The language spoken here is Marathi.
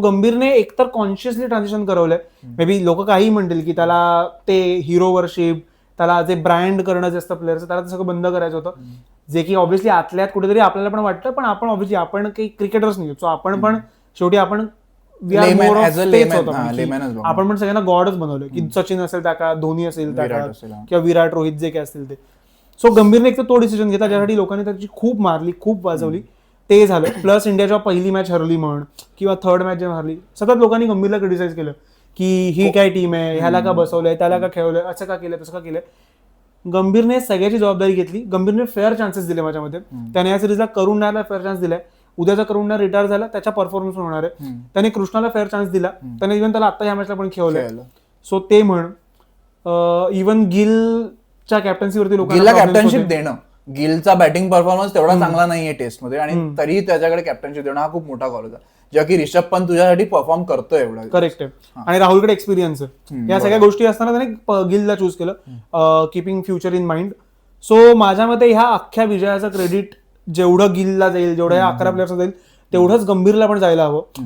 गंभीरने एकतर कॉन्शियसली ट्रान्झिशन करवलंय. मे बी लोक काही म्हणतील की त्याला ते हिरो वर्शिप, त्याला जे ब्रँड करणं जे असतं प्लेअरचं, त्याला ते सगळं बंद करायचं होतं. जे की ऑब्व्हियसली आतल्यात कुठेतरी आपल्याला पण वाटतं, पण आपण ऑब्व्हियसली आपण काही क्रिकेटर्स नाही, सो आपण पण शेवटी आपण आपण पण सगळ्यांना गॉडच बनवलं की सचिन असेल त्या काळात, धोनी असेल त्या काळात, किंवा विराट, रोहित जे काय असतील ते. सो गंभीरने एक तर तो डिसिजन घेतला ज्यासाठी लोकांनी त्याची खूप मारली, खूप वाजवली. ते झालं. प्लस इंडिया जेव्हा पहिली मॅच हरली म्हण किंवा थर्ड मॅच जेव्हा हरली, सतत लोकांनी गंभीरला क्रिटिसाइज केलं की ही काय टीम आहे, ह्याला का बसवलंय, त्याला का खेळवलंय, असं का केलंय, तसं का केलंय. गंभीरने सगळ्याची जबाबदारी घेतली. गंभीरने फेअर चान्सेस दिले माझ्या मते. त्याने या सिरीजला करुण नायरला फेअर चान्स दिलाय. उद्याचा करुण नायर रिटायर झाला त्याच्या परफॉर्मन्स होणार आहे. त्याने कृष्णाला फेअर चान्स दिला. त्याने इव्हन त्याला आता ह्या मॅचला पण खेळवलंय. सो ते म्हण, इव्हन गिलच्या कॅप्टन्सीवरती गिलला कॅप्टनशिप देणं, गिलचा बॅटिंग परफॉर्मन्स तेवढा चांगला नाहीये टेस्टमध्ये आणि तरी त्याच्याकडे कॅप्टनशिप देणं हा खूप मोठा कॉल होता, जेव्हा की रिषभ पंत तुझ्यासाठी परफॉर्म करतोय एवढा. करेक्ट आहे. आणि राहुलकडे एक्सपिरियन्स आहे. या सगळ्या गोष्टी असताना त्याने गिलला चूज केलं, keeping future in mind. So माझ्या मते ह्या अख्ख्या विजयाचं क्रेडिट जेवढं गिलला जाईल, जेवढं या 11 प्लेयर्सला जाईल, तेवढंच गंभीरला पण जायला हवं.